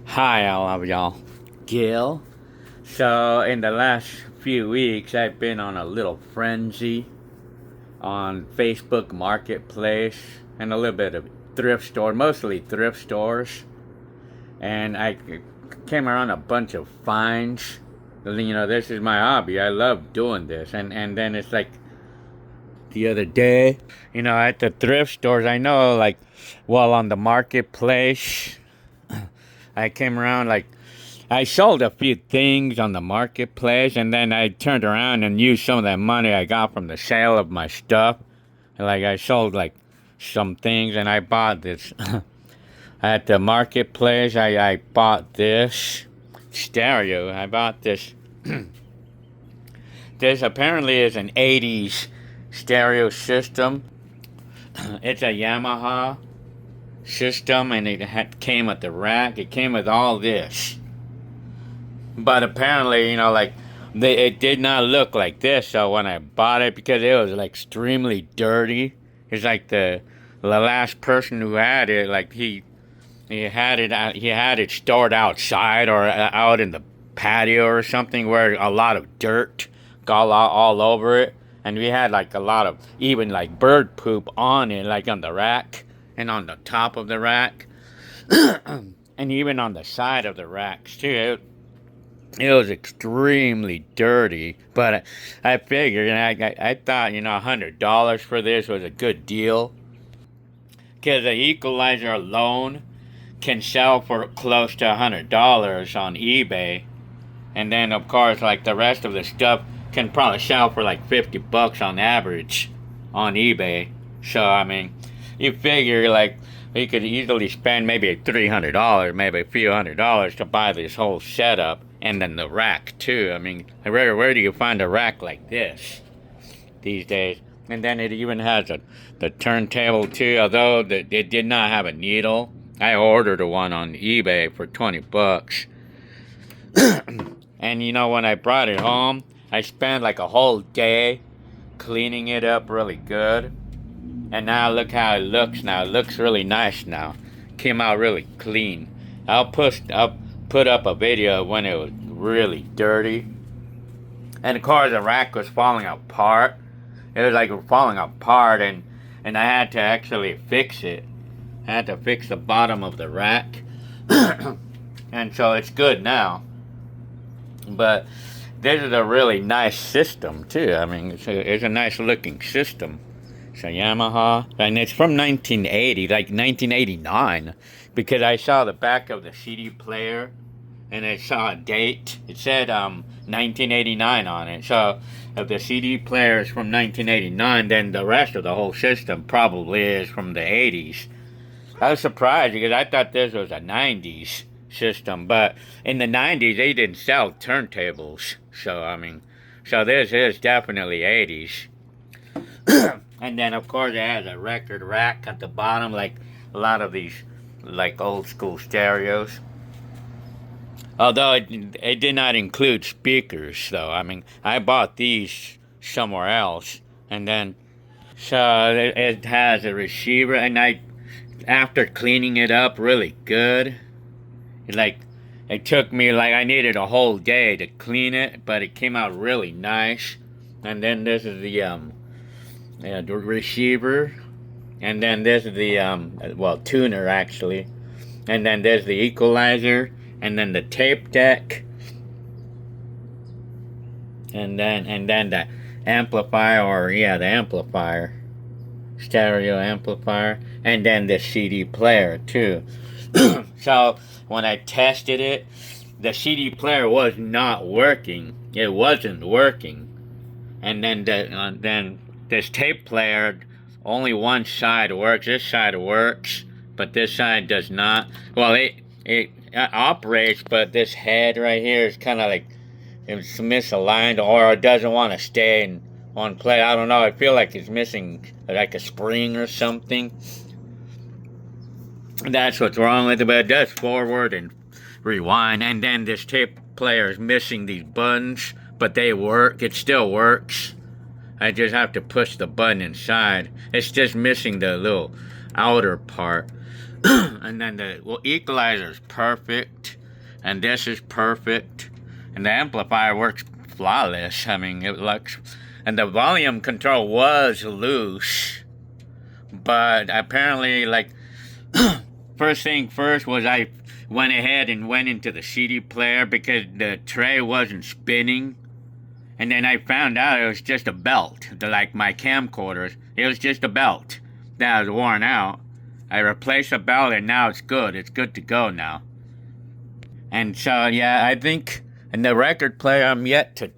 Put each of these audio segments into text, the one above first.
Hi, all of y'all. Gil. So, in the last few weeks, I've been on a little frenzy on Facebook Marketplace and a little bit of thrift store, mostly thrift stores. And I came around a bunch of finds. You know, this is my hobby. I love doing this. And then it's like the other day, you know, at the thrift stores, I know, like, well, on the marketplace, I came around like I sold a few things on the marketplace, and then I turned around and used some of that money I got from the sale of my stuff. Like I sold like some things, and I bought this at the marketplace. I bought this stereo. I bought this. This apparently is an '80s stereo system. It's a Yamaha system, and it came with the rack. It came with all this. But apparently, you know, like it did not look like this. So when I bought it, because it was like extremely dirty, it's like the last person who had it, like he had it stored outside or out in the patio or something where a lot of dirt got all over it, and we had like a lot of even like bird poop on it, like on the rack and on the top of the rack, and even on the side of the racks too. It was extremely dirty, but I figured, and I thought, you know, $100 for this was a good deal, because the equalizer alone can sell for close to $100 on eBay, and then of course, like the rest of the stuff can probably sell for like $50 on average on eBay. So I mean, you figure like you could easily spend maybe $300, maybe a few $100s to buy this whole setup. And then the rack too. I mean, where do you find a rack like this these days? And then it even has the turntable too. Although it did not have a needle, I ordered one on eBay for $20. And you know, when I brought it home, I spent like a whole day cleaning it up really good. And now look how it looks now. It looks really nice now. Came out really clean. I'll put up a video when it was really dirty. And of course the rack was falling apart. It was like falling apart, and I had to actually fix it. I had to fix the bottom of the rack. And so it's good now. But this is a really nice system too. I mean, it's a nice looking system. It's a Yamaha, and it's from 1980, like 1989, because I saw the back of the CD player, and I saw a date. It said 1989 on it. So if the CD player is from 1989, then the rest of the whole system probably is from the 80s. I was surprised because I thought this was a 90s system, but in the 90s they didn't sell turntables. So I mean, so this is definitely 80s. And then of course it has a record rack at the bottom, like a lot of these like old school stereos. Although it did not include speakers, though. I mean, I bought these somewhere else, and then so it has a receiver, and after cleaning it up really good, it took me like I needed a whole day to clean it, but it came out really nice. And then this is the receiver, and then this is the tuner actually, and then there's the equalizer, and then the tape deck, and then the amplifier, the amplifier, stereo amplifier, and then the CD player too. So when I tested it, the CD player was not working. It wasn't working, and then this tape player, only one side works. This side works, but this side does not. Well, it operates, but this head right here is kind of like it's misaligned, or it doesn't want to stay in one place. I don't know. I feel like it's missing like a spring or something. That's what's wrong with it, but it does forward and rewind. And then this tape player is missing these buttons, but they work. It still works. I just have to push the button inside. It's just missing the little outer part. And then the equalizer is perfect, and this is perfect, and the amplifier works flawless. I mean, it looks, and the volume control was loose, but apparently, like, first thing first was I went ahead and went into the CD player because the tray wasn't spinning. And then I found out it was just a belt. Like my camcorders, it was just a belt that was worn out. I replaced the belt and now it's good. It's good to go now. And so, yeah, I think in the record player, I'm yet to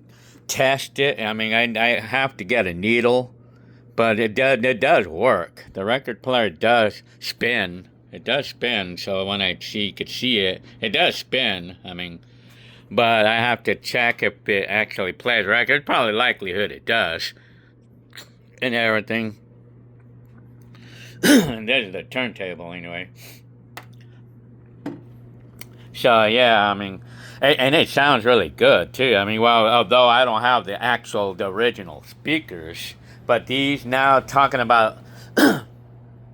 test it. I mean, I have to get a needle, but it does work. The record player does spin. It does spin, so when you could see it, it does spin. I mean, but I have to check if it actually plays record. Probably likelihood it does. And everything. And this is the turntable anyway. So yeah, I mean, and it sounds really good too. I mean, well, although I don't have the original speakers, but these now talking about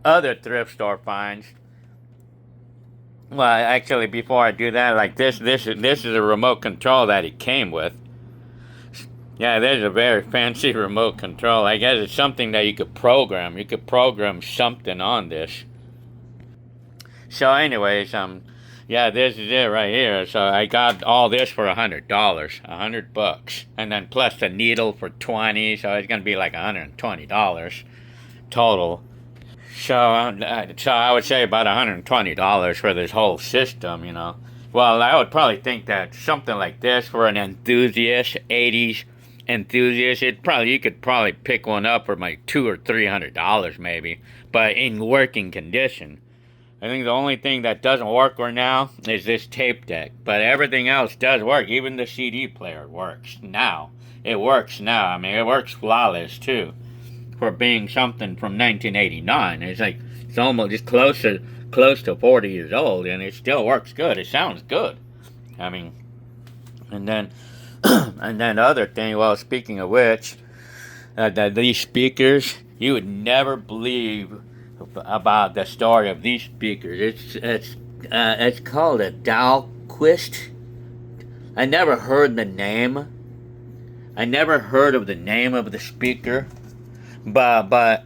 other thrift store finds. Well, actually, before I do that, like this is a remote control that it came with. Yeah, there's a very fancy remote control. I guess it's something that you could program. You could program something on this. So, anyways, yeah, this is it right here. So I got all this for $100, $100, and then plus the needle for $20. So it's gonna be like $120 total. So I would say about $120 for this whole system, you know. Well, I would probably think that something like this for an enthusiast, 80s enthusiast, you could probably pick one up for like $200 or $300 maybe, but in working condition. I think the only thing that doesn't work right now is this tape deck, but everything else does work. Even the CD player works now. It works now. I mean, it works flawless too. For being something from 1989, it's almost just close to 40 years old, and it still works good. It sounds good. I mean, and then other thing. Well, speaking of which, these speakers, you would never believe about the story of these speakers. It's called a Dahlquist. I never heard the name. I never heard of the name of the speaker. But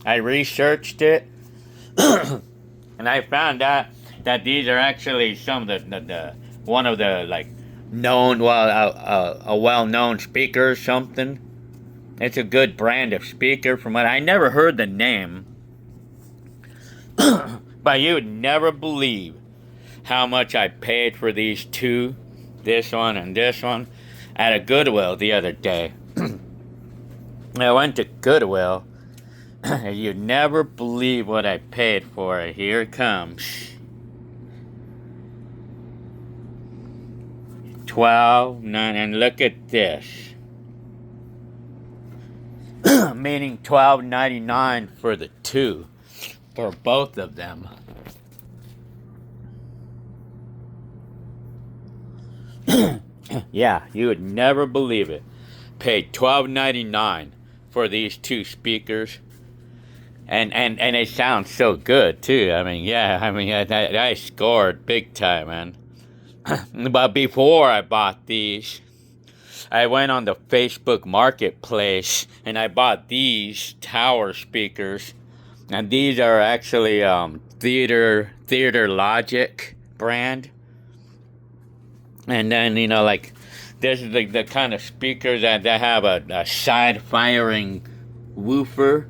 I researched it, and I found out that these are actually some of the one of the like known, a well-known speaker or something. It's a good brand of speaker from what I never heard the name, but you would never believe how much I paid for these two, this one and this one, at a Goodwill the other day. I went to Goodwill. You'd never believe what I paid for it. Here it comes. $12.9, and look at this. Meaning $12.99 for the two, for both of them. Yeah, you would never believe it. Paid $12.99 for these two speakers, and they sound so good too. I mean, yeah, I scored big time, man. But before I bought these, I went on the Facebook Marketplace and I bought these tower speakers, and these are actually Theater Logic brand. And then, you know, like, this is the kind of speakers that have a side firing woofer,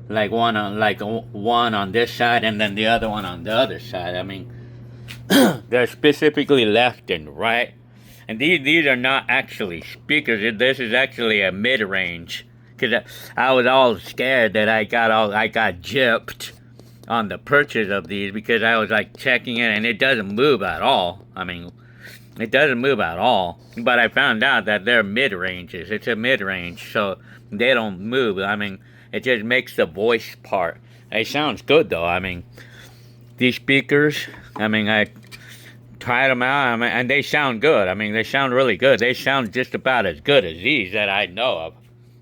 like one on this side and then the other one on the other side. I mean, they're specifically left and right, and these are not actually speakers. This is actually a mid-range, because I was all scared that I got gypped on the purchase of these, because I was like checking it and it doesn't move at all. I mean, it doesn't move at all. But I found out that they're mid-ranges. It's a mid-range, so they don't move. I mean, it just makes the voice part. It sounds good, though. I mean, these speakers, I mean, I tried them out, and they sound good. I mean, they sound really good. They sound just about as good as these that I know of.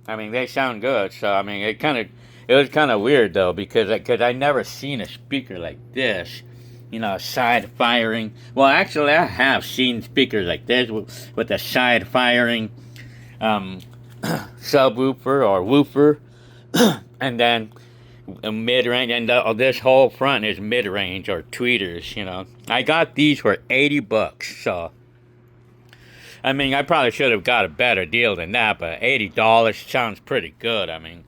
I mean, they sound good. So, I mean, it kind of It was kind of weird though because I never seen a speaker like this. You know, side firing. Well, actually, I have seen speakers like this with a side firing subwoofer or woofer, and then a mid range, and this whole front is mid range or tweeters. You know, I got these for $80, so. I mean, I probably should have got a better deal than that, but $80 sounds pretty good. I mean,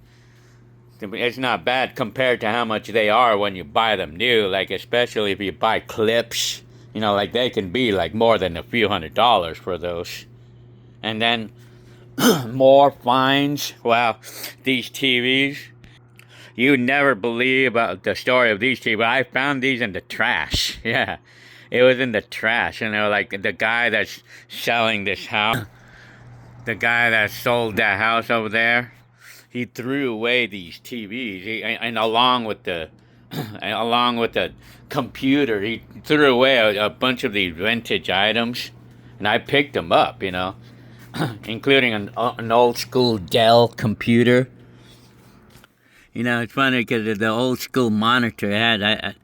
it's not bad compared to how much they are when you buy them new, like especially if you buy clips, you know, like they can be like more than a few $100s for those. And then more fines. Wow, these TVs. You never believe about the story of these TVs. I found these in the trash. Yeah. It was in the trash, and they were like, the guy that's selling this house, the guy that sold that house over there, he threw away these TVs, and along with the computer, he threw away a bunch of these vintage items, and I picked them up, you know, including an old school Dell computer. You know, it's funny because the old school monitor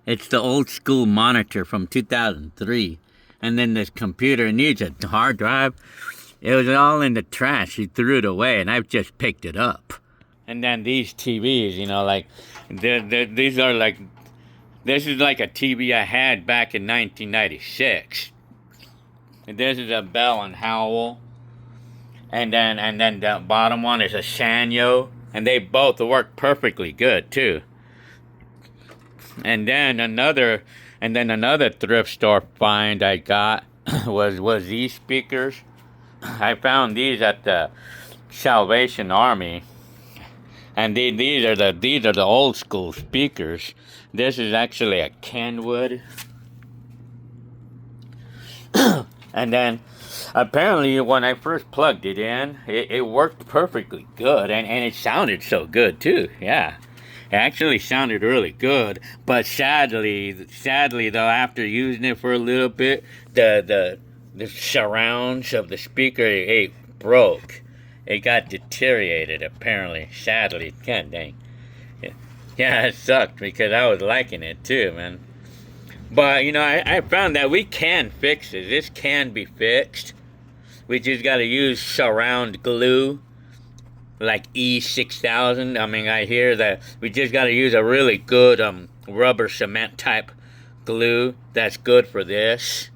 it's the old school monitor from 2003. And then this computer needs a hard drive. It was all in the trash. He threw it away, and I've just picked it up. And then these TVs, you know, like, these are like, this is like a TV I had back in 1996. And this is a Bell and Howell. And then the bottom one is a Sanyo. And they both work perfectly good too. And then another thrift store find I got was these speakers. I found these at the Salvation Army, and these are the old school speakers. This is actually a Kenwood, and then. Apparently, when I first plugged it in, it worked perfectly good, and it sounded so good too. Yeah, it actually sounded really good. But sadly though, after using it for a little bit, the surrounds of the speaker it broke. It got deteriorated. Apparently, sadly, god dang. Yeah, it sucked because I was liking it too, man. But, you know, I found that we can fix it. This can be fixed. We just got to use surround glue, like E6000. I mean, I hear that we just got to use a really good rubber cement type glue that's good for this.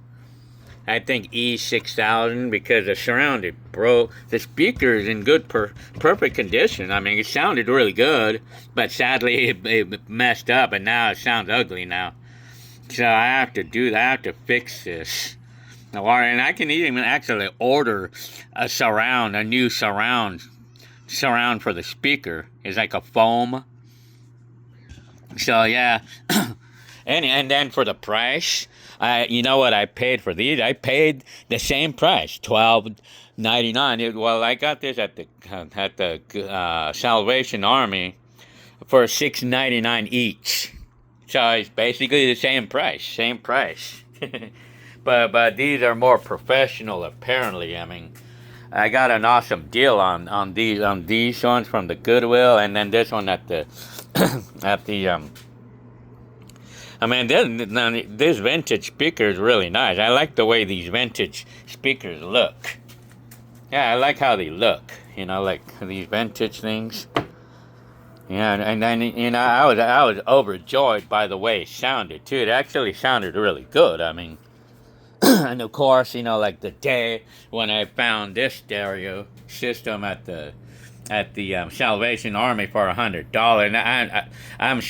I think E6000 because the surround it broke. The speaker is in good, perfect condition. I mean, it sounded really good, but sadly it messed up, and now it sounds ugly now. So I have to do that. I have to fix this. And I can even actually order a new surround for the speaker. It's like a foam. So yeah, and then for the price, you know what I paid for these? I paid the same price, $12.99. Well, I got this at the Salvation Army for $6.99 each. So it's basically the same price. But these are more professional, apparently. I mean, I got an awesome deal on these ones from the Goodwill, and then this one at the I mean, this vintage speaker is really nice. I like the way these vintage speakers look. Yeah, I like how they look. You know, like these vintage things. Yeah, and then, you know, I was overjoyed by the way it sounded too. It actually sounded really good. I mean, and of course, you know, like the day when I found this stereo system at the Salvation Army for $100, and I'm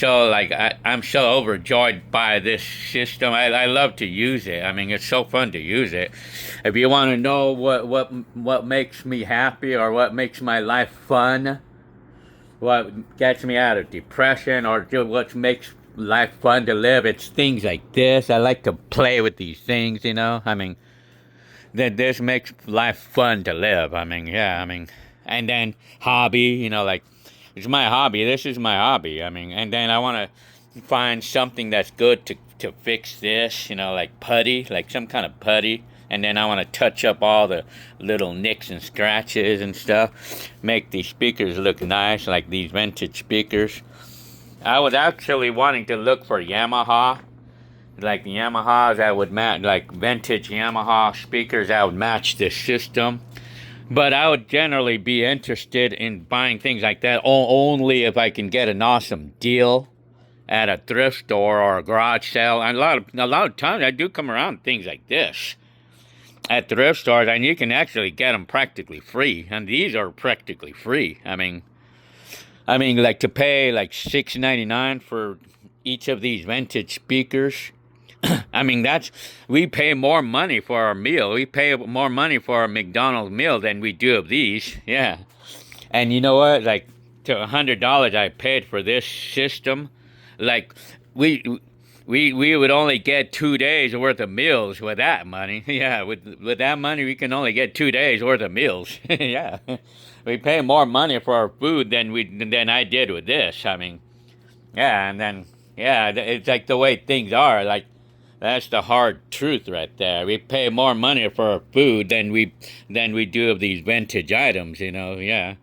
so overjoyed by this system. I love to use it. I mean, it's so fun to use it. If you want to know what makes me happy or what makes my life fun, what gets me out of depression, or what makes life fun to live, it's things like this. I like to play with these things, you know. I mean, this makes life fun to live. I mean, yeah, I mean, and then hobby, you know, like, it's my hobby. This is my hobby. I mean, and then I want to find something that's good to fix this, you know, like putty, like some kind of putty. And then I want to touch up all the little nicks and scratches and stuff. Make these speakers look nice, like these vintage speakers. I was actually wanting to look for Yamaha. Like the Yamahas that would match, like vintage Yamaha speakers that would match this system. But I would generally be interested in buying things like that only if I can get an awesome deal at a thrift store or a garage sale. And a lot of times I do come around things like this at thrift stores, and you can actually get them practically free. And these are practically free. I mean, like to pay like $6.99 for each of these vintage speakers. I mean, we pay more money for our meal. We pay more money for a McDonald's meal than we do of these. Yeah. And you know what? Like, to $100 I paid for this system. Like, we would only get 2 days worth of meals with that money. Yeah, with that money, we can only get 2 days worth of meals. Yeah. We pay more money for our food than I did with this. I mean, yeah, and then, yeah, it's like the way things are. Like, that's the hard truth right there. We pay more money for our food than we do of these vintage items, you know, yeah.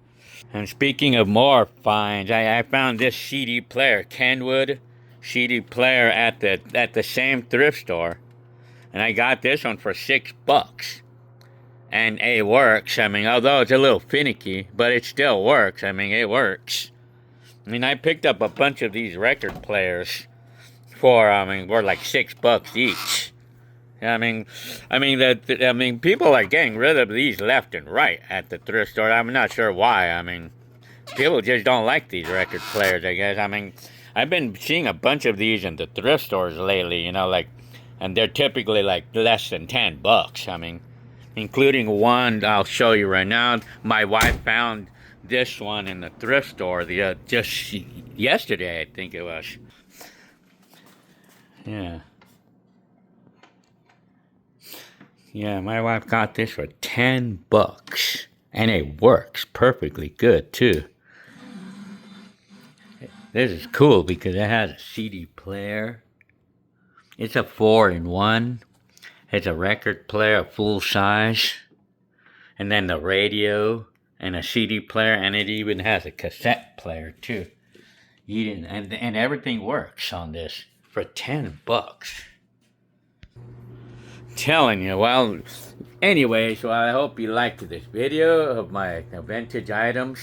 And speaking of more finds, I found this CD player, Kenwood CD player at the same thrift store. And I got this one for $6. And it works. I mean, although it's a little finicky, but it still works. I mean, it works. I mean, I picked up a bunch of these record players for like $6 each. I mean, people are getting rid of these left and right at the thrift store. I'm not sure why. I mean, people just don't like these record players, I guess. I mean, I've been seeing a bunch of these in the thrift stores lately, you know, like, and they're typically like less than $10. I mean, including one I'll show you right now. My wife found this one in the thrift store just yesterday, I think it was. Yeah. Yeah, my wife got this for $10. And it works perfectly good, too. This is cool because it has a CD player. It's a 4-in-1. It's a record player, full size. And then the radio and a CD player. And it even has a cassette player, too. And everything works on this for $10. Telling you. Well, anyway, so I hope you liked this video of my vintage items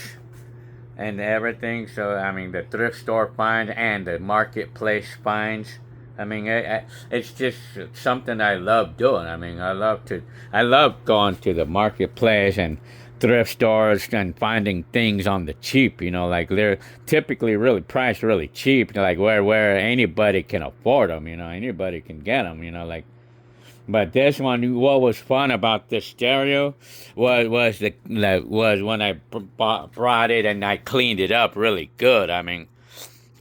and everything. So I mean, the thrift store finds and the marketplace finds. I mean, it's just something I love doing. I mean, I love going to the marketplace and thrift stores and finding things on the cheap, you know, like they're typically really priced really cheap, like where anybody can afford them, you know, anybody can get them, you know, like. But this one, what was fun about this stereo was when I brought it and I cleaned it up really good. I mean,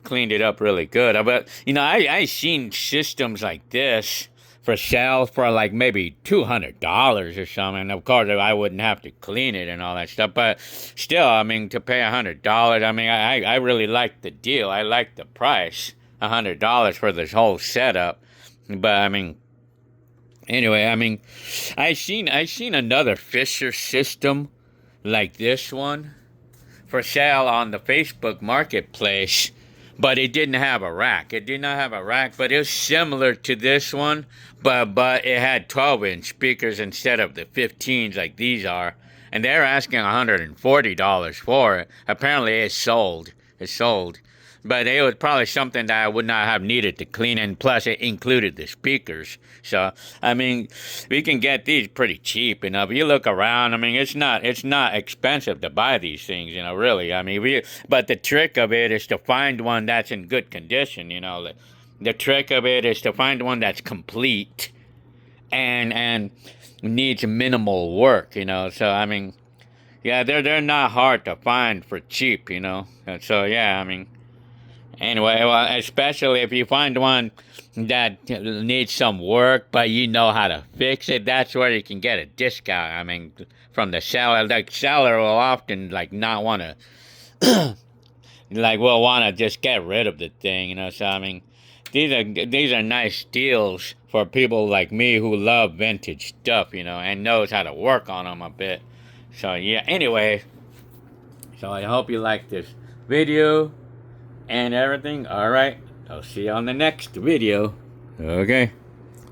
cleaned it up really good. But you know, I seen systems like this for sale for like maybe $200 or something. And of course, I wouldn't have to clean it and all that stuff. But still, I mean, to pay $100, I mean, I really liked the deal. I liked the price, $100 for this whole setup. But I mean. Anyway, I mean, I seen another Fisher system like this one for sale on the Facebook Marketplace, but it didn't have a rack. It did not have a rack, but it was similar to this one, but it had 12-inch speakers instead of the 15s like these are, and they're asking $140 for it. Apparently, it's sold. It's sold. But it was probably something that I would not have needed to clean, and plus it included the speakers. So, I mean, we can get these pretty cheap, you know. If you look around, I mean, it's not expensive to buy these things, you know, really. I mean, but the trick of it is to find one that's in good condition, you know. The trick of it is to find one that's complete and needs minimal work, you know. So, I mean, yeah, they're not hard to find for cheap, you know. And so, yeah, I mean. Anyway, well, especially if you find one that needs some work, but you know how to fix it, that's where you can get a discount. I mean, from the seller. The seller will often, like, not want to, like, will want to just get rid of the thing, you know. So, I mean, these are nice deals for for people like me who love vintage stuff, you know, and knows how to work on them a bit. So yeah, anyway, so I hope you like this video and everything. All right, I'll see you on the next video. Okay.